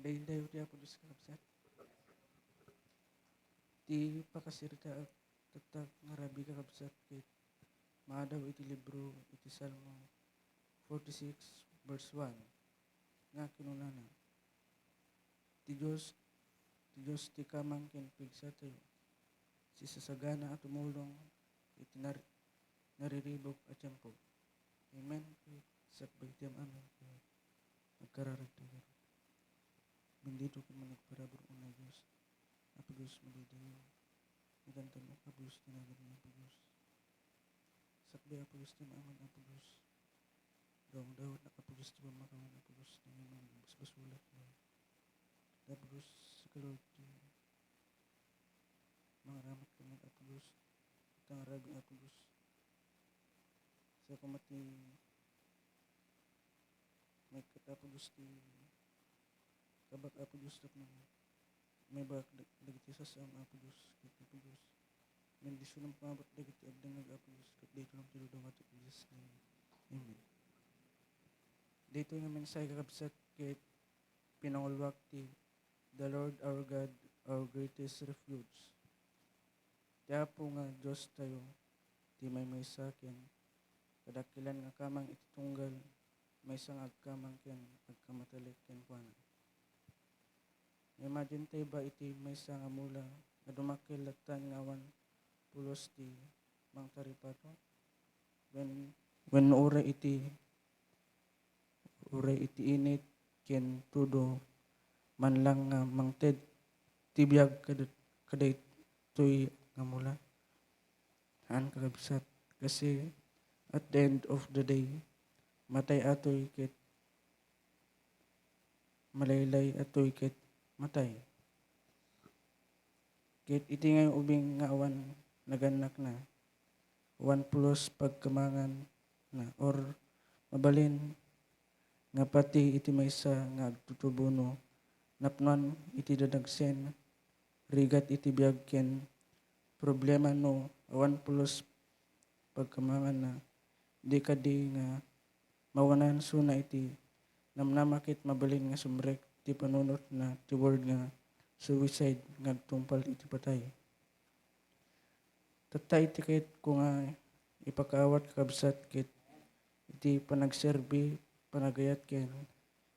Dayon ti Apo Diyos kakabsat. Ti pakasirita at tatag nga rabi kakabsat ket maadaw iti libro iti Salmo 46 verse 1 nga kinunana. Ti Diyos ti kamang ken pigsa tayo. Si sasagana at tumulong iti nariribok at tiyempo. Amen. Sakbay tiyam amen. Nagkararag tayo. Bendito ka man nagparabor una Diyos. Apo Diyos malidayo. Nagantan mo Apo Diyos tinagan mo Apo Diyos. Sakbay Apo Diyos tiyam amen Apo Diyos. Gawang dawat na Apo Diyos ti pamakawan Apo Diyos. Nanginong basbasulat mo. Apo Diyos sa kalod ti mga ramat kami Apo Diyos. Tangarabi Apo Diyos. Sa kumati may Apo Diyos ti kabak Apo Diyos tapno may bak dagiti sasam Apo Diyos ket Apo Diyos bendisyon ang pangabot dagiti agdangag Apo Diyos ket dayto lang tinudungat iti Jesus name. Amen. Dayto nga mensahe kakabsat ket pinangulwak ti The Lord our God, our greatest refuge. Ti Apo nga Diyos tayo ti may saken kadakilan nga kamang iti tunggal may sang agkamang ken agkamatalik ken kuana. Imagine tayo ba iti may sang amula na dumakil latan nga awan pulos ti mang taripato? When uray iti init ken tudo man lang nga mangted ti biag kaday toy nga mula. Haan kakabsat kasi at the end of the day matay atoy ket malaylay atoy ket matay. Ket iti ngay ubing nga awan naganak na awan pulos pagkamangan na or mabalin nga pati iti maysa nga agtutubono napnon iti dadagsen rigat iti biag ken problema no awan pulos pagkamangan na di kadi nga mawanan suna iti namnamakit mabalin nga sumrek ti panunot na ti word nga suicide nga agtungpal iti patay. Tatay iti ket ko nga ipakaawat kakabsat ket iti panagserbi panagayat ken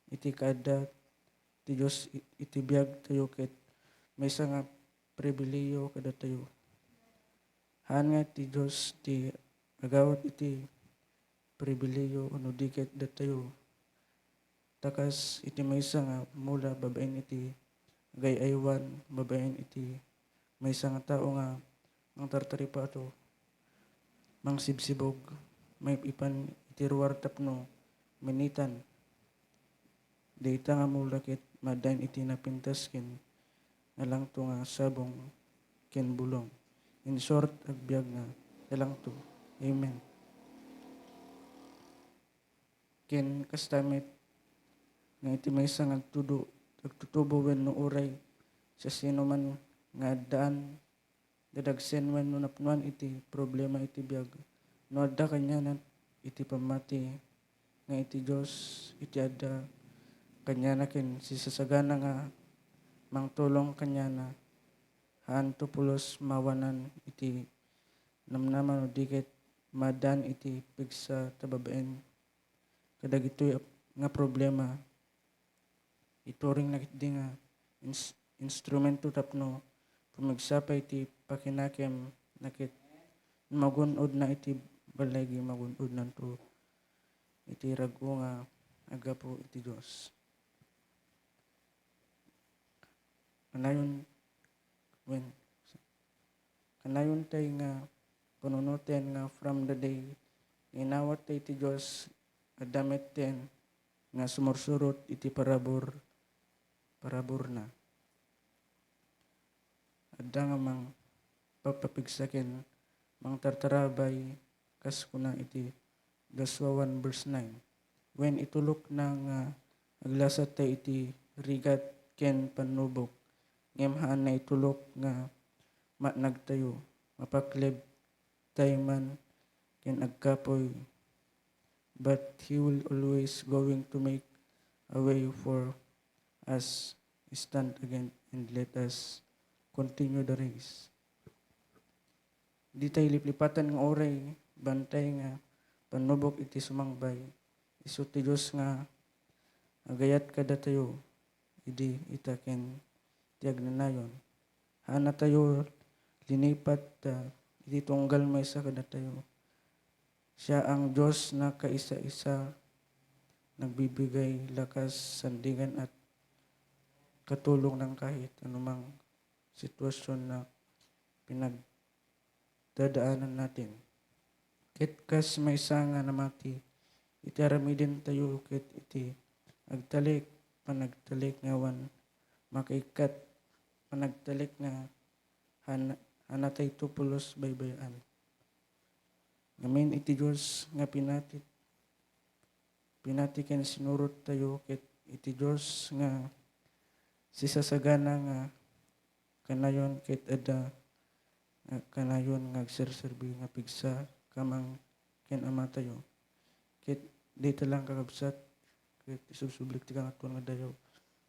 iti kada ti Dios iti biag tayo ket maysa nga pribileyo kada tayo. Haan nga ti Dios ti agawat iti pribileyo ano diket datayo. Takas iti maysa nga mula babaen iti gayaywan babaen iti maysa nga tao nga ang tartaripato mang sibsibog may ipan iti ruwar tapno minitan. Dayta nga mula ket madain iti napintas ken nalang to nga sabong ken bulong. In short agbiag nga nalang to. Amen. Ken kastamit nga iti maysa nga agtutubo wenno uray sa sino man nga daan dadagsen wenno napnuan iti problema iti biag no adda kanyanan iti pamati nga iti Dios iti adda kanyana ken sisasagana nga mangtulong kanyana haan to pulos mawanan iti namnaman o diket madan iti pigsa tababaen kadagitoy nga problema ituring na di nga instrumento tapno pumigsapay iti pakinakem nakit magunod na iti balay magunod nanto iti rago nga agapo iti Dios. Kanayon tay nga panunutin nga from the day inawat tay iti Dios adamit ten nga sumursurot iti parabor na. Adda nga mang papapigsaken mang tartarabay kas kuna iti Joshua 1 verse 9. When itulok na nga aglasat tay iti rigat ken panubok ngem haan na itulok nga nagtayo mapaklib tay man ken agkapoy but He will always going to make a way for us stand again and let us continue the race. Di tayo liplipatan ng oray, bantay nga, panubok iti sumangbay. Isu ti Diyos nga, agayat kada tayo, idi itaken tiag na nayon. Hana tayo, linipat, iti tunggal may sa kada tayo. Siya ang Diyos na kaisa-isa, nagbibigay lakas, sandigan at katulong ng kahit anumang sitwasyon na pinagdadaanan natin. Kit kas may sanga na mati, iti aramidin tayo kit iti agtalik, panagtalik ngawan, makaikat, panagtalik nga hanatay tupulos baybayan. Ngamin iti Diyos nga pinatiken sinurot tayo kit iti Diyos nga sisasagana nga kanayon kit ada kanayon nga agserserbi nga pigsa kamang ken ama tayo. Kit dito lang kakabsat kit isusublik ti kang atwan nga dayo.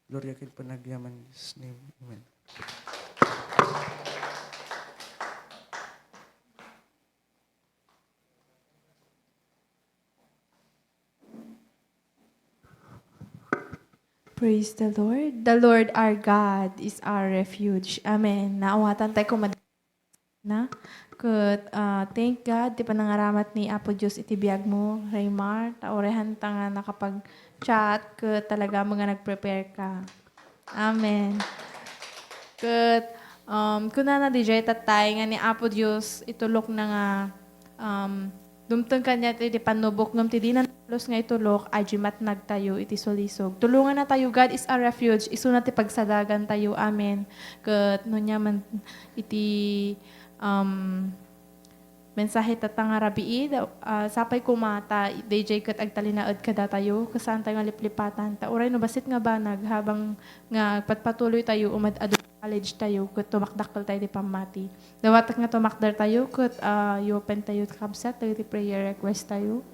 Gloria ken panagyaman in Jesus' name. Amen. Praise the Lord. The Lord our God is our refuge. Amen. Naawatan tayo na. Ket thank God ti panangaramat ni Apo Dios iti biag mo, Raymar. Taorehan ta nga nakapag-chat ket talaga mga nag-prepare ka. Amen. Ket kuna na DJ tatay nga ni Apo Dios itulok na nga dumteng kanya iti panubok ngam ti dinan los nga itulok ajimat nagtayo iti solisog. Tulungan na tayo, God is our refuge. Isu na ti pagsadagan tayo. Amen. Ket no nya man iti mensahe tatanga rabii sapay kumata DJ ket agtalinaed kada tayo kasaan tayo nga liplipatan ta uray no basit nga banag habang nga patpatuloy tayo umad-adu college tayo ket tumakdakkel tayo ti pamati. Dawatak nga tumakder tayo ket you open tayo kabsat tayo ti prayer request tayo.